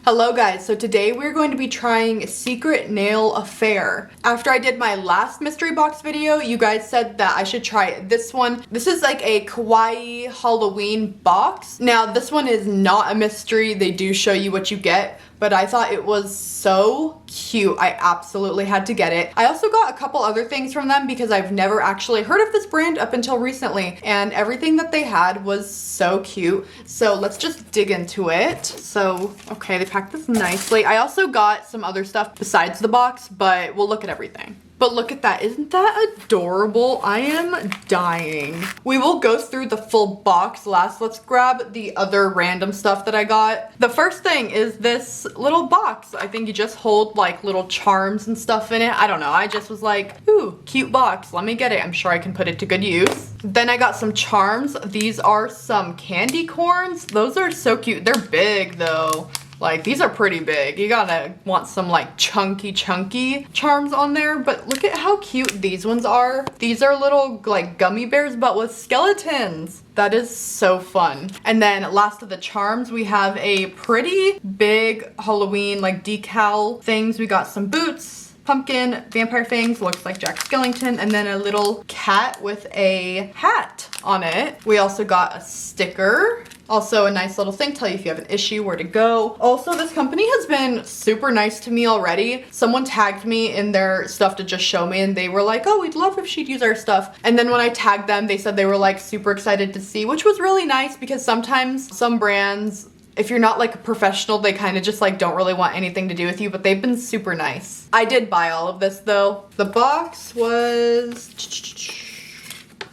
Hello guys, so today we're going to be trying Secret Nail Affair. After I did my last mystery box video, you guys said that I should try this one. This is like a Kawaii Halloween box. Now this one is not a mystery, they do show you what you get, but I thought it was so cute. I absolutely had to get it. I also got a couple other things from them because I've never actually heard of this brand up until recently, and everything that they had was so cute. So let's just dig into it. So, okay, they packed this nicely. I also got some other stuff besides the box, but we'll look at everything. But look at that, isn't that adorable? I am dying. We will go through the full box last. Let's grab the other random stuff that I got. The first thing is this little box. I think you just hold like little charms and stuff in it. I don't know, I just was like, ooh, cute box, let me get it. I'm sure I can put it to good use. Then I got some charms. These are some candy corns. Those are so cute. They're big though. Like, these are pretty big. You gotta want some like chunky charms on there, but look at how cute these ones are. These are little like gummy bears, but with skeletons. That is so fun. And then last of the charms, we have a pretty big Halloween like decal things. We got some boots, pumpkin, vampire fangs, looks like Jack Skellington, and then a little cat with a hat on it. We also got a sticker. Also a nice little thing, tell you if you have an issue, where to go. Also, this company has been super nice to me already. Someone tagged me in their stuff to just show me, and they were like, oh, we'd love if she'd use our stuff. And then when I tagged them, they said they were like super excited to see, which was really nice because sometimes some brands, if you're not like a professional, they kind of just like don't really want anything to do with you, but they've been super nice. I did buy all of this though. The box was,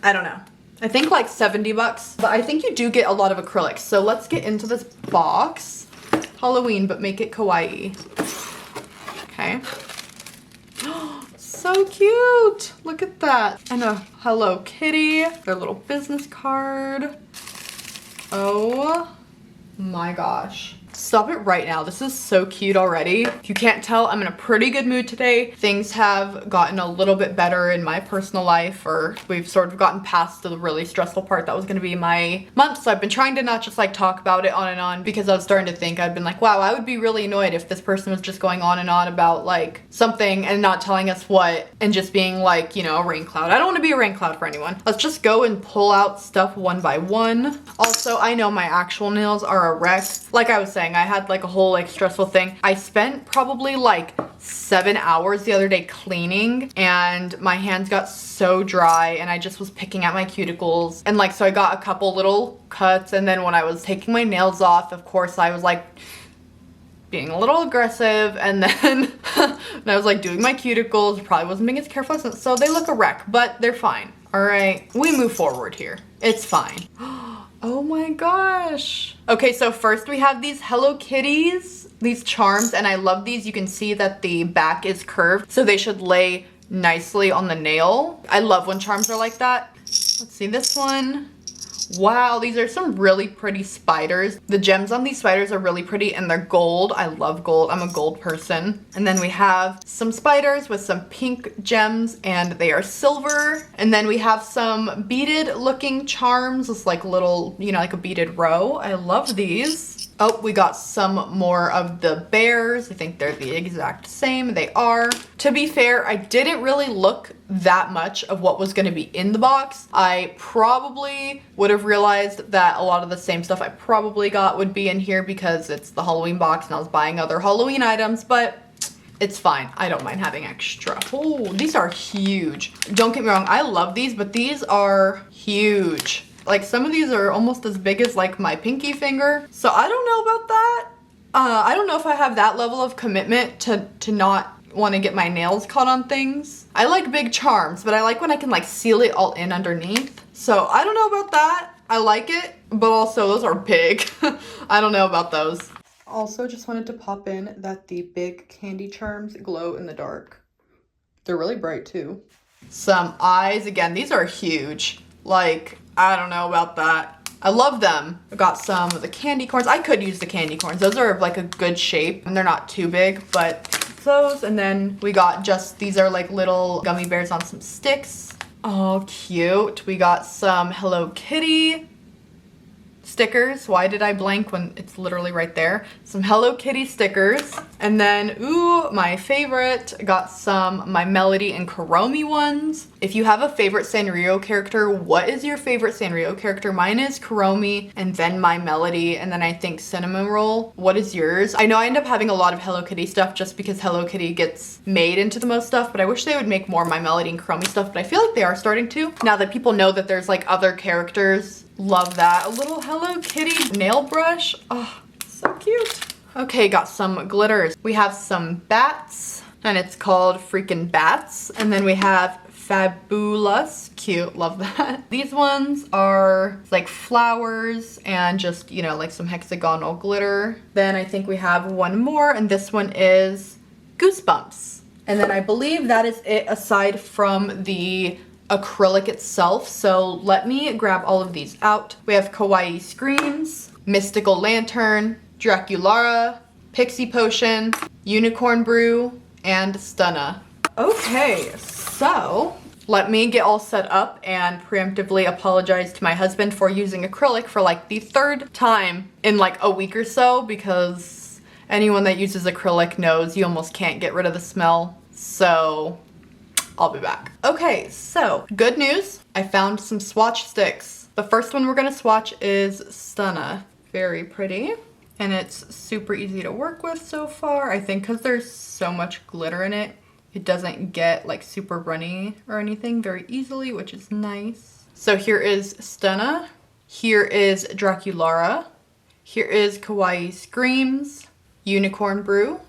I don't know, I think like 70 bucks, but I think you do get a lot of acrylics. So let's get into this box. Halloween, but make it kawaii. Okay. So cute. Look at that. And a Hello Kitty, their little business card. Oh my gosh. Stop it right now. This is so cute already. If you can't tell, I'm in a pretty good mood today. Things have gotten a little bit better in my personal life, or we've sort of gotten past the really stressful part that was going to be my month. So I've been trying to not just like talk about it on and on, because I was starting to think, I'd been like, wow, I would be really annoyed if this person was just going on and on about like something and not telling us what, and just being like, you know, a rain cloud. I don't want to be a rain cloud for anyone. Let's just go and pull out stuff one by one. Also, I know my actual nails are a wreck. Like I was saying, I had like a whole like stressful thing. I spent probably like 7 hours the other day cleaning, and my hands got so dry, and I just was picking at my cuticles, and like so I got a couple little cuts. And then when I was taking my nails off, of course I was like being a little aggressive, and then and I was like doing my cuticles, probably wasn't being as careful as, so they look a wreck, but they're fine. All right, we move forward here. It's fine. Oh my gosh. Okay, so first we have these Hello Kitties, these charms, and I love these. You can see that the back is curved, so they should lay nicely on the nail. I love when charms are like that. Let's see this one. Wow, these are some really pretty spiders. The gems on these spiders are really pretty, and they're gold. I love gold. I'm a gold person. And then we have some spiders with some pink gems, and they are silver. And then we have some beaded looking charms. It's like little, you know, like a beaded row. I love these. Oh, we got some more of the bears. I think they're the exact same. They are. To be fair, I didn't really look that much of what was going to be in the box. I probably would have realized that a lot of the same stuff I probably got would be in here because it's the Halloween box and I was buying other Halloween items, but it's fine. I don't mind having extra. Oh, these are huge. Don't get me wrong, I love these, but these are huge. Like some of these are almost as big as like my pinky finger. So I don't know about that. I don't know if I have that level of commitment to not want to get my nails caught on things. I like big charms, but I like when I can like seal it all in underneath. So I don't know about that. I like it, but also those are big. I don't know about those. Also just wanted to pop in that the big candy charms glow in the dark. They're really bright too. Some eyes, again, these are huge. Like, I don't know about that. I love them. I got some of the candy corns. I could use the candy corns. Those are like a good shape and they're not too big, but those. And then we got just, these are like little gummy bears on some sticks. Oh, cute. We got some Hello Kitty. stickers. Why did I blank when it's literally right there? Some Hello Kitty stickers. And then, ooh, my favorite, got some My Melody and Karomi ones. If you have a favorite Sanrio character, what is your favorite Sanrio character? Mine is Karomi and then My Melody and then I think Cinnamon Roll. What is yours? I know I end up having a lot of Hello Kitty stuff just because Hello Kitty gets made into the most stuff, but I wish they would make more My Melody and Karomi stuff, but I feel like they are starting to. Now that people know that there's like other characters, love that. A little Hello Kitty nail brush. Oh, so cute. Okay, got some glitters. We have some bats and it's called Freaking Bats. And then we have Fabulous, cute, love that. These ones are like flowers and just, you know, like some hexagonal glitter. Then I think we have one more and this one is Goosebumps. And then I believe that is it aside from the acrylic itself. So let me grab all of these out. We have Kawaii Screams, Mystical Lantern, Draculara, Pixie Potion, Unicorn Brew, and Stunna. Okay, so let me get all set up and preemptively apologize to my husband for using acrylic for like the third time in like a week or so, because anyone that uses acrylic knows you almost can't get rid of the smell. So I'll be back. Okay, so good news. I found some swatch sticks. The first one we're gonna swatch is Stunna. Very pretty. And it's super easy to work with so far. I think because there's so much glitter in it, it doesn't get like super runny or anything very easily, which is nice. So here is Stunna. Here is Draculara. Here is Kawaii Screams, Unicorn Brew.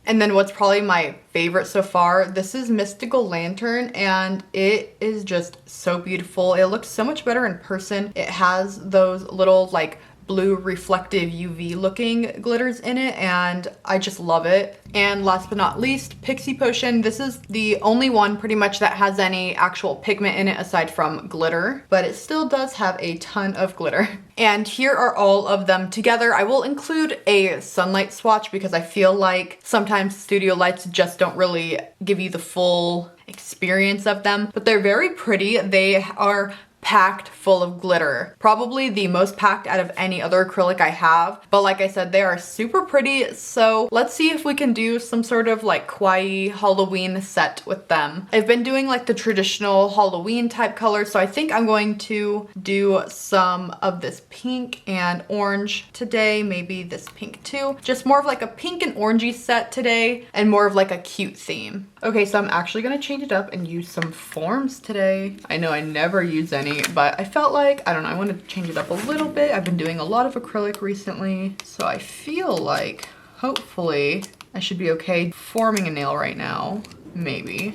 And then what's probably my favorite so far, this is Mystical Lantern and it is just so beautiful. It looks so much better in person. It has those little like blue reflective UV looking glitters in it and I just love it. And last but not least, Pixie Potion. This is the only one pretty much that has any actual pigment in it aside from glitter, but it still does have a ton of glitter. And here are all of them together. I will include a sunlight swatch because I feel like sometimes studio lights just don't really give you the full experience of them, but they're very pretty. They are packed full of glitter. Probably the most packed out of any other acrylic I have. But like I said, they are super pretty. So let's see if we can do some sort of like kawaii Halloween set with them. I've been doing like the traditional Halloween type colors. So I think I'm going to do some of this pink and orange today. Maybe this pink too. Just more of like a pink and orangey set today and more of like a cute theme. Okay, so I'm actually gonna change it up and use some forms today. I know I never use any, but I felt like, I don't know, I want to change it up a little bit. I've been doing a lot of acrylic recently, so I feel like hopefully I should be okay forming a nail right now. Maybe,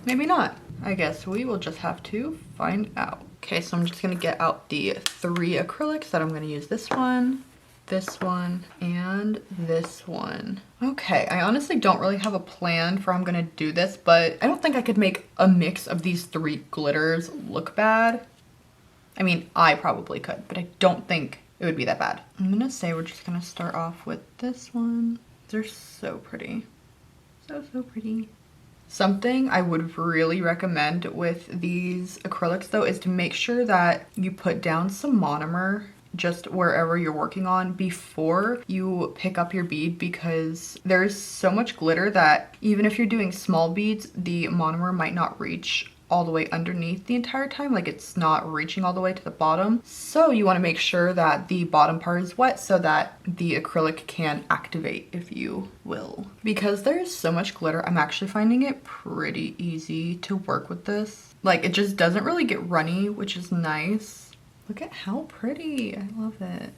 maybe not. I guess we will just have to find out. Okay, so I'm just gonna get out the 3 acrylics that I'm gonna use. This one, and this one. Okay, I honestly don't really have a plan for how I'm gonna do this, but I don't think I could make a mix of these 3 glitters look bad. I mean, I probably could, but I don't think it would be that bad. I'm gonna say we're just gonna start off with this one. They're so pretty. So pretty. Something I would really recommend with these acrylics though is to make sure that you put down some monomer just wherever you're working on before you pick up your bead, because there's so much glitter that even if you're doing small beads, the monomer might not reach all the way underneath the entire time. Like it's not reaching all the way to the bottom. So you want to make sure that the bottom part is wet so that the acrylic can activate, if you will. Because there's so much glitter, I'm actually finding it pretty easy to work with this. Like it just doesn't really get runny, which is nice. Look at how pretty, I love it.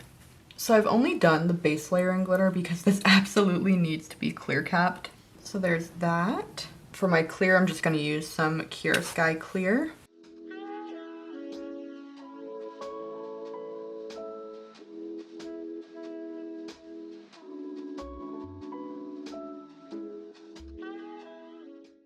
So I've only done the base layer in glitter because this absolutely needs to be clear capped. So there's that. For my clear, I'm just gonna use some Kiara Sky Clear.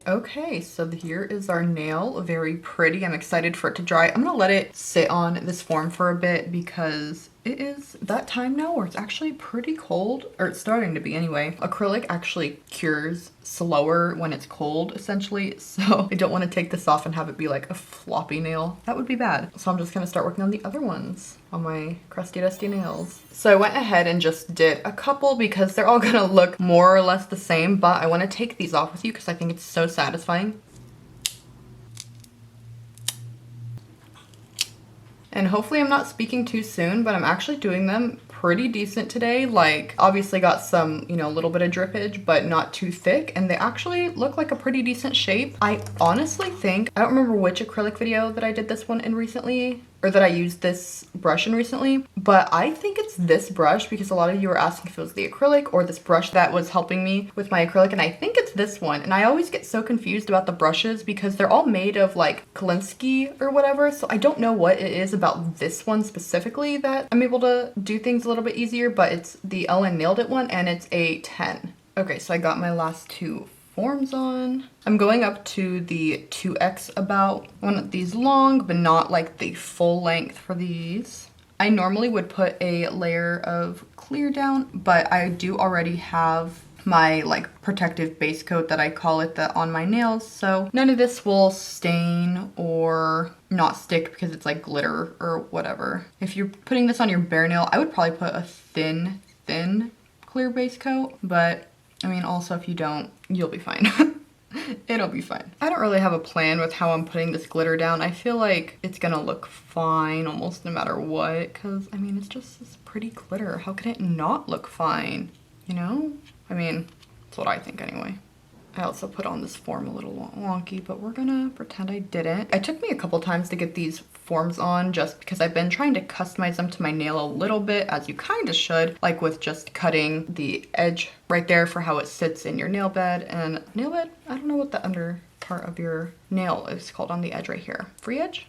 Okay, so here is our nail. Very pretty. I'm excited for it to dry. I'm gonna let it sit on this form for a bit because it is that time now where it's actually pretty cold, or it's starting to be anyway. Acrylic actually cures slower when it's cold, essentially, so I don't want to take this off and have it be like a floppy nail. That would be bad. So I'm just gonna start working on the other ones on my crusty dusty nails. So I went ahead and just did a couple because they're all gonna look more or less the same, but I want to take these off with you because I think it's so satisfying. And hopefully I'm not speaking too soon, but I'm actually doing them pretty decent today. Like, obviously got some, you know, a little bit of drippage, but not too thick. And they actually look like a pretty decent shape. I honestly think, I don't remember which acrylic video that I did this one in recently, or that I used this brush in recently, but I think it's this brush because a lot of you were asking if it was the acrylic or this brush that was helping me with my acrylic, and I think it's this one. And I always get so confused about the brushes because they're all made of like Kawaii or whatever, so I don't know what it is about this one specifically that I'm able to do things a little bit easier, but it's the Ellen Nailed It one and it's a 10. Okay, so I got my last two forms on. I'm going up to the 2X about. I want these long, but not like the full length for these. I normally would put a layer of clear down, but I do already have my like protective base coat that I call it on my nails, so none of this will stain or not stick because it's like glitter or whatever. If you're putting this on your bare nail, I would probably put a thin clear base coat, but I mean, also if you don't, you'll be fine. It'll be fine. I don't really have a plan with how I'm putting this glitter down. I feel like it's gonna look fine almost no matter what, because I mean, it's just this pretty glitter. How can it not look fine, you know? I mean, that's what I think anyway. I also put on this form a little wonky, but we're gonna pretend I didn't. It took me a couple times to get these forms on just because I've been trying to customize them to my nail a little bit, as you kind of should, like with just cutting the edge right there for how it sits in your nail bed. And nail bed, I don't know what the under part of your nail is called on the edge right here. Free edge?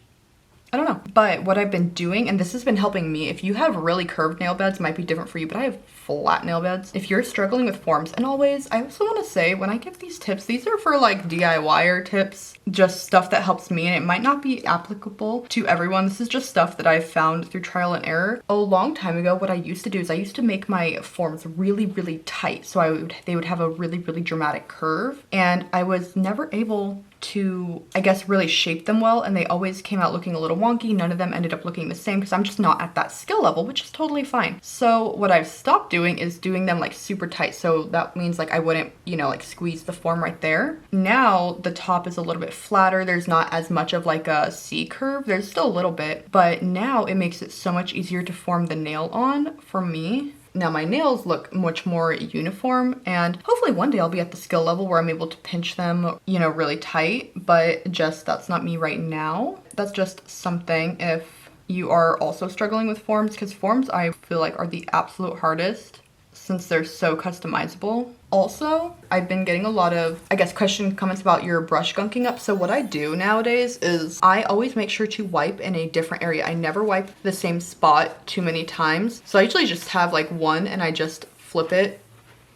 I don't know. But what I've been doing, and this has been helping me, if you have really curved nail beds, it might be different for you, but I have flat nail beds. If you're struggling with forms, and always, I also want to say, when I give these tips, these are for like DIYer tips, just stuff that helps me, and it might not be applicable to everyone. This is just stuff that I've found through trial and error. A long time ago, what I used to do is I used to make my forms really, really tight, so they would have a really, really dramatic curve, and I was never able to, I guess, really shape them well, and they always came out looking a little wonky. None of them ended up looking the same because I'm just not at that skill level, which is totally fine. So what I've stopped doing is doing them like super tight, so that means like I wouldn't, you know, like squeeze the form right there. Now the top is a little bit flatter. There's not as much of like a C curve. There's still a little bit, but now it makes it so much easier to form the nail on for me. Now my nails look much more uniform, and hopefully one day I'll be at the skill level where I'm able to pinch them, you know, really tight, but just that's not me right now. That's just something if you are also struggling with forms, because forms I feel like are the absolute hardest since they're so customizable. Also, I've been getting a lot of, I guess, comments about your brush gunking up. So what I do nowadays is I always make sure to wipe in a different area. I never wipe the same spot too many times. So I usually just have like one and I just flip it,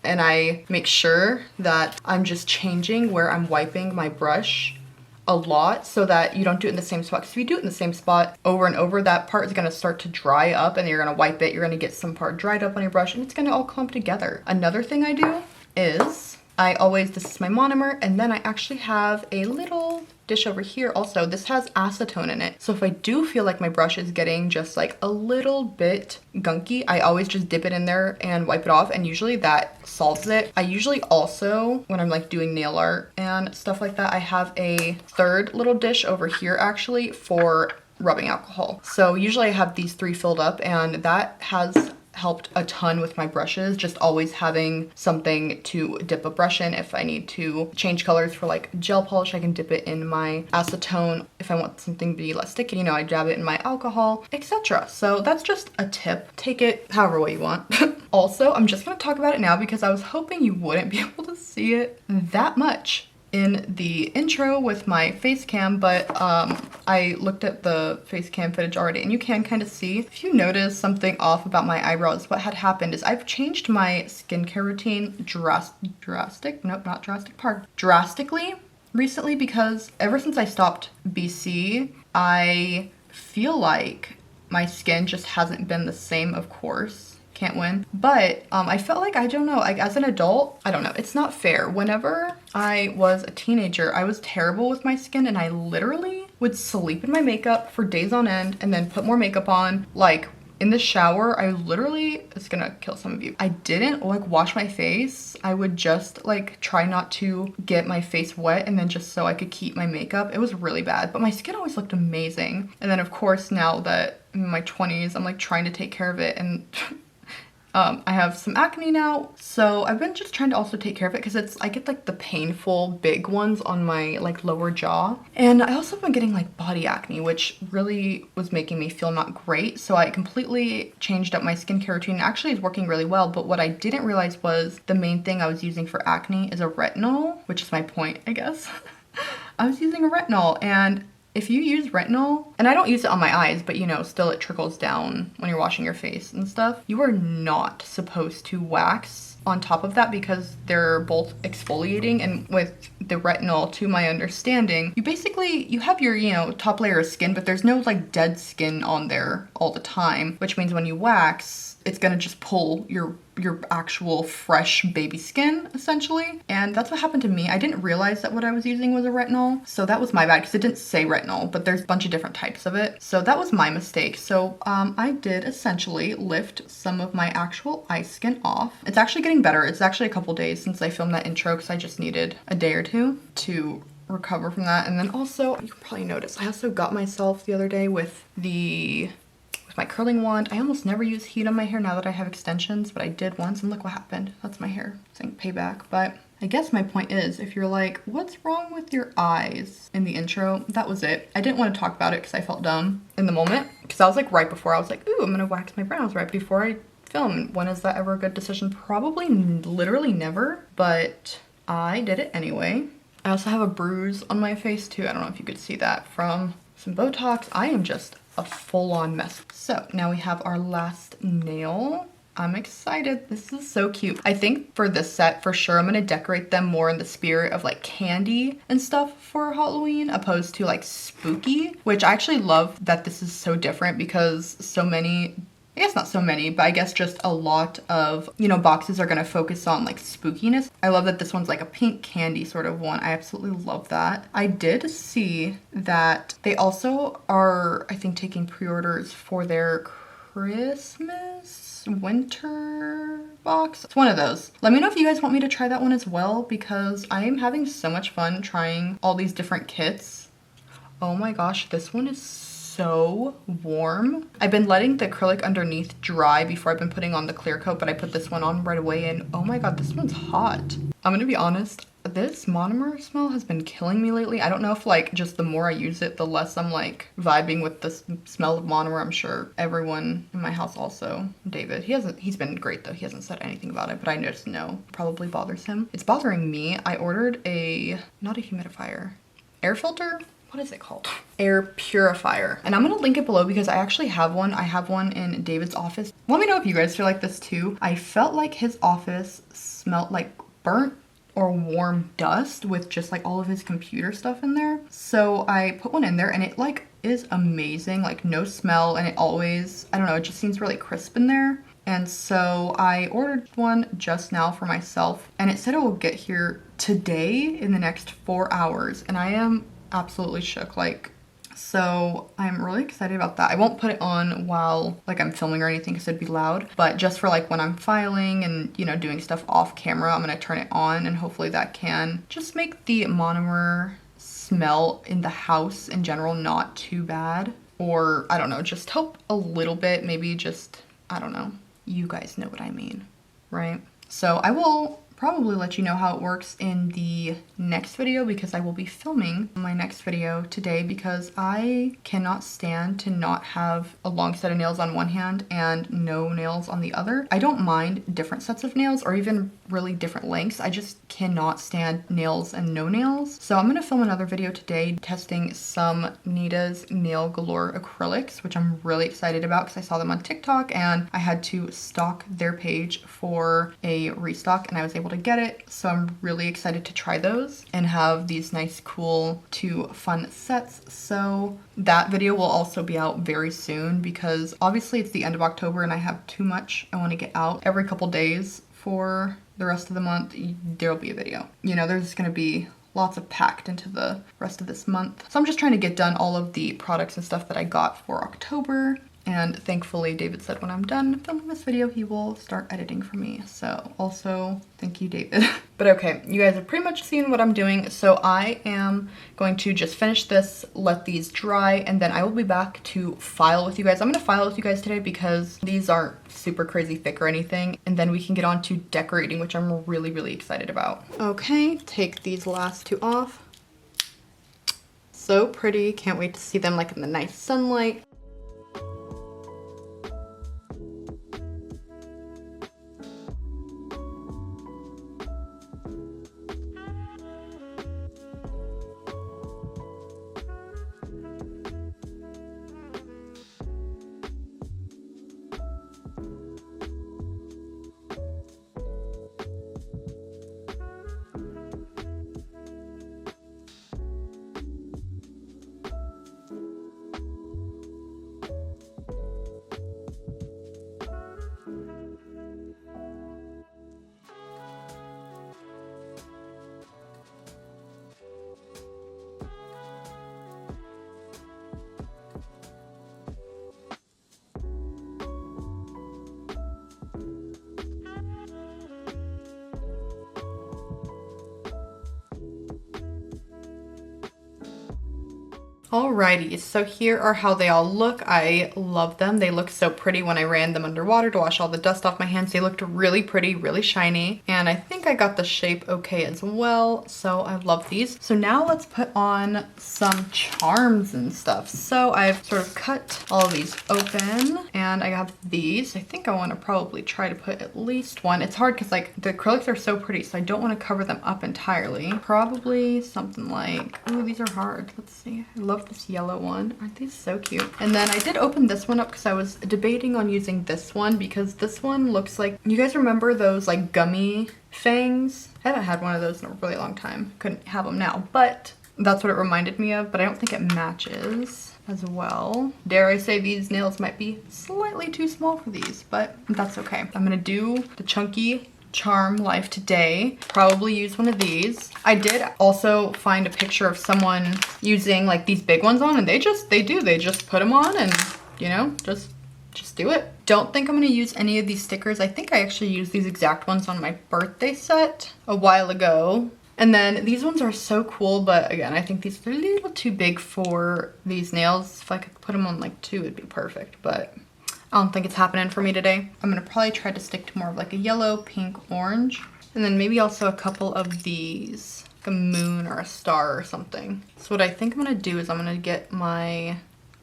and I make sure that I'm just changing where I'm wiping my brush a lot so that you don't do it in the same spot. Because if you do it in the same spot over and over, that part is going to start to dry up, and you're going to wipe it. You're going to get some part dried up on your brush, and it's going to all clump together. Another thing I do is this is my monomer, and then I actually have a little dish over here also. This has acetone in it. So if I do feel like my brush is getting just like a little bit gunky, I always just dip it in there and wipe it off, and usually that solves it. I usually also, when I'm like doing nail art and stuff like that, I have a third little dish over here actually for rubbing alcohol. So usually I have these three filled up, and that has helped a ton with my brushes, just always having something to dip a brush in. If I need to change colors for like gel polish, I can dip it in my acetone. If I want something to be less sticky, you know, I dab it in my alcohol, etc. So that's just a tip. Take it however way you want. Also, I'm just gonna talk about it now because I was hoping you wouldn't be able to see it that much in the intro with my face cam, but I looked at the face cam footage already, and you can kind of see. If you notice something off about my eyebrows, what had happened is I've changed my skincare routine drastically recently, because ever since I stopped BC, I feel like my skin just hasn't been the same, of course. Can't win. But I felt like, I don't know, like as an adult, I don't know, it's not fair. Whenever I was a teenager, I was terrible with my skin and I literally would sleep in my makeup for days on end and then put more makeup on. Like in the shower, I literally, it's gonna kill some of you, I didn't like wash my face. I would just like try not to get my face wet and then just so I could keep my makeup. It was really bad, but my skin always looked amazing. And then of course now that I'm in my 20s, I'm like trying to take care of it and I have some acne now, so I've been just trying to also take care of it because I get like the painful big ones on my like lower jaw. And I also have been getting like body acne, which really was making me feel not great. So I completely changed up my skincare routine. Actually, it's working really well, but what I didn't realize was the main thing I was using for acne is a retinol, which is my point, I guess. I was using a retinol, and if you use retinol, and I don't use it on my eyes, but you know, still it trickles down when you're washing your face and stuff, you are not supposed to wax on top of that because they're both exfoliating. And with the retinol, to my understanding, you have your, you know, top layer of skin, but there's no like dead skin on there all the time, which means when you wax, it's gonna just pull your actual fresh baby skin essentially. And that's what happened to me. I didn't realize that what I was using was a retinol, so that was my bad because it didn't say retinol, but there's a bunch of different types of it. So that was my mistake. So I did essentially lift some of my actual eye skin off. It's actually getting better. It's actually a couple days since I filmed that intro because I just needed a day or two to recover from that. And then also, you can probably notice, I also got myself the other day with my curling wand. I almost never use heat on my hair now that I have extensions, but I did once and look what happened. That's my hair saying payback. But I guess my point is, if you're like, what's wrong with your eyes in the intro, that was it. I didn't want to talk about it because I felt dumb in the moment, because I was like right before I was like, ooh, I'm gonna wax my brows right before I film. When is that ever a good decision? Probably literally never, but I did it anyway. I also have a bruise on my face too. I don't know if you could see that from some Botox. I am just a full-on mess. So now we have our last nail. I'm excited. This is so cute. I think for this set, for sure, I'm gonna decorate them more in the spirit of like candy and stuff for Halloween, opposed to like spooky, which I actually love that this is so different because so many, I guess not so many, but I guess just a lot of, you know, boxes are gonna focus on like spookiness. I love that this one's like a pink candy sort of one. I absolutely love that. I did see that they also are, I think, taking pre-orders for their Christmas winter box. It's one of those. Let me know if you guys want me to try that one as well, because I am having so much fun trying all these different kits. Oh my gosh, this one is so warm. I've been letting the acrylic underneath dry before I've been putting on the clear coat, but I put this one on right away and oh my god, this one's hot. I'm gonna be honest, this monomer smell has been killing me lately. I don't know if like just the more I use it, the less I'm like vibing with the smell of monomer. I'm sure everyone in my house also. David, he's been great though. He hasn't said anything about it, but I just know probably bothers him. It's bothering me. I ordered not a humidifier, air filter. What is it called? Air purifier. And I'm gonna link it below because I actually have one. I have one in David's office. Let me know if you guys feel like this too. I felt like his office smelled like burnt or warm dust with just like all of his computer stuff in there. So I put one in there and it like is amazing, like no smell, and it always, I don't know, it just seems really crisp in there. And so I ordered one just now for myself and it said it will get here today in the next 4 hours. And I am absolutely shook. Like, so I'm really excited about that. I won't put it on while like I'm filming or anything because it'd be loud, but just for like when I'm filing and, you know, doing stuff off camera, I'm gonna turn it on and hopefully that can just make the monomer smell in the house in general not too bad, or I don't know, just help a little bit, maybe just, I don't know, you guys know what I mean, right? So I will probably let you know how it works in the next video because I will be filming my next video today because I cannot stand to not have a long set of nails on one hand and no nails on the other. I don't mind different sets of nails or even really different lengths. I just cannot stand nails and no nails. So I'm gonna film another video today testing some Nita's Nail Galore acrylics, which I'm really excited about because I saw them on TikTok and I had to stalk their page for a restock and I was able able to get it. So I'm really excited to try those and have these nice, cool, 2 fun sets. So that video will also be out very soon because obviously it's the end of October and I have too much I want to get out. Every couple days for the rest of the month, there'll be a video. You know, there's going to be lots of packed into the rest of this month. So I'm just trying to get done all of the products and stuff that I got for October. And thankfully, David said when I'm done filming this video, he will start editing for me. So also, thank you, David. But okay, you guys have pretty much seen what I'm doing. So I am going to just finish this, let these dry, and then I will be back to file with you guys. I'm gonna file with you guys today because these aren't super crazy thick or anything. And then we can get on to decorating, which I'm really, really excited about. Okay, take these last 2 off. So pretty, can't wait to see them like in the nice sunlight. Alrighty, so here are how they all look. I love them. They look so pretty when I ran them underwater to wash all the dust off my hands. They looked really pretty, really shiny, and I think I got the shape okay as well, so I love these. So now let's put on some charms and stuff. So I've sort of cut all of these open, and I have these. I think I want to probably try to put at least one. It's hard because like the acrylics are so pretty, so I don't want to cover them up entirely. Probably something like, ooh, these are hard. Let's see. I love this yellow one. Aren't these so cute? And then I did open this one up because I was debating on using this one because this one looks like, you guys remember those like gummy fangs? I haven't had one of those in a really long time. Couldn't have them now, but that's what it reminded me of, but I don't think it matches as well. Dare I say these nails might be slightly too small for these, but that's okay. I'm gonna do the chunky charm life today. Probably use one of these. I did also find a picture of someone using like these big ones on, and they just put them on and, you know, just do it. Don't think I'm gonna use any of these stickers. I think I actually used these exact ones on my birthday set a while ago. And then these ones are so cool, but again, I think these are a little too big for these nails. If I could put them on like 2, it'd be perfect, but I don't think it's happening for me today. I'm gonna probably try to stick to more of like a yellow, pink, orange, and then maybe also a couple of these, like a moon or a star or something. So what I think I'm gonna do is I'm gonna get my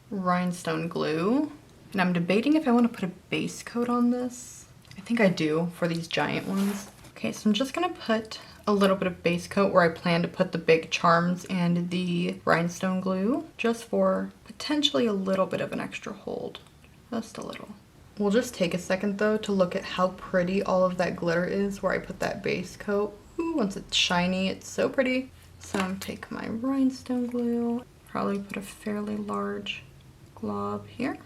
rhinestone glue, and I'm debating if I want to put a base coat on this. I think I do for these giant ones. Okay, so I'm just gonna put a little bit of base coat where I plan to put the big charms and the rhinestone glue, just for potentially a little bit of an extra hold. Just a little. We'll just take a second though to look at how pretty all of that glitter is where I put that base coat. Ooh, once it's shiny, it's so pretty. So I'm gonna take my rhinestone glue, probably put a fairly large glob here.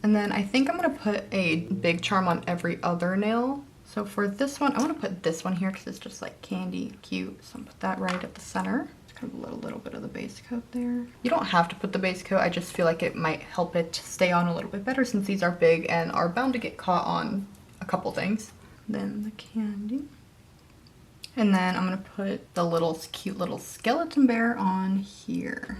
And then I think I'm gonna put a big charm on every other nail. So for this one, I wanna put this one here because it's just like candy cute. So I'm gonna put that right at the center. Kind of a little bit of the base coat there. You don't have to put the base coat, I just feel like it might help it stay on a little bit better since these are big and are bound to get caught on a couple things. Then the candy. And then I'm gonna put the little cute little skeleton bear on here.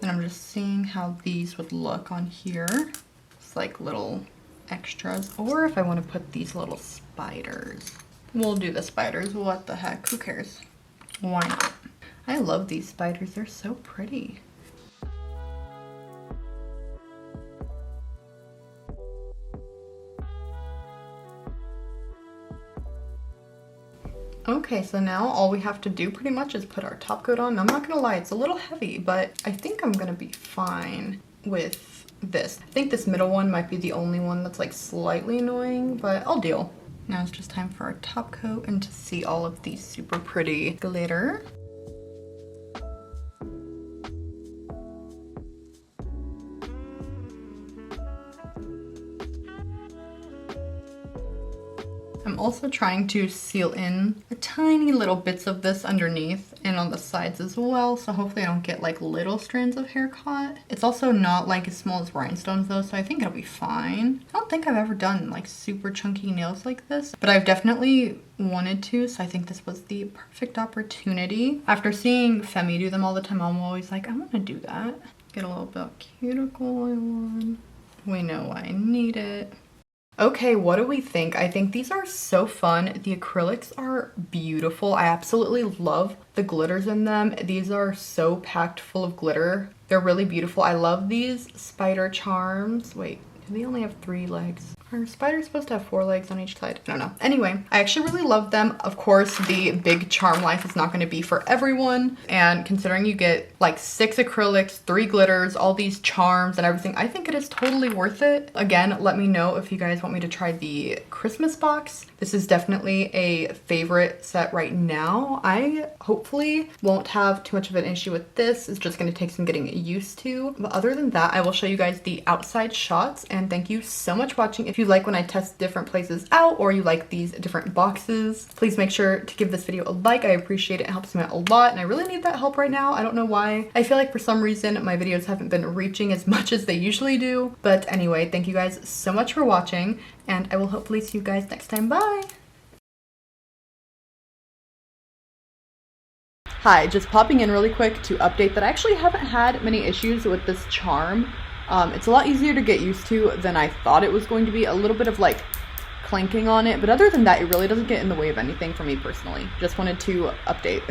And I'm just seeing how these would look on here. It's like little extras, or if I want to put these little spiders. We'll do the spiders, what the heck, who cares? Why not? I love these spiders, they're so pretty. Okay, so now all we have to do pretty much is put our top coat on. I'm not gonna lie, it's a little heavy, but I think I'm gonna be fine with this. I think this middle one might be the only one that's like slightly annoying, but I'll deal. Now it's just time for our top coat and to see all of these super pretty glitter. I'm also trying to seal in the tiny little bits of this underneath and on the sides as well, so hopefully I don't get like little strands of hair caught. It's also not like as small as rhinestones though, so I think it'll be fine. I don't think I've ever done like super chunky nails like this, but I've definitely wanted to, so I think this was the perfect opportunity. After seeing Femi do them all the time, I'm always like, I want to do that. Get a little bit of cuticle oil on. We know I need it. Okay, what do we think? I think these are so fun. The acrylics are beautiful. I absolutely love the glitters in them. These are so packed full of glitter. They're really beautiful. I love these spider charms. Wait, do they only have 3 legs? Are spiders supposed to have 4 legs on each side? I don't know. Anyway, I actually really love them. Of course, the big charm life is not going to be for everyone. And considering you get like 6 acrylics, 3 glitters, all these charms and everything, I think it is totally worth it. Again, let me know if you guys want me to try the Christmas box. This is definitely a favorite set right now. I hopefully won't have too much of an issue with this. It's just going to take some getting used to. But other than that, I will show you guys the outside shots. And thank you so much for watching. If you like when I test different places out or you like these different boxes, please make sure to give this video a like. I appreciate it. It helps me out a lot and I really need that help right now. I don't know why. I feel like for some reason my videos haven't been reaching as much as they usually do. But anyway, thank you guys so much for watching and I will hopefully see you guys next time. Bye! Hi, just popping in really quick to update that I actually haven't had many issues with this charm. It's a lot easier to get used to than I thought it was going to be. A little bit of like clanking on it, but other than that, it really doesn't get in the way of anything for me personally. Just wanted to update.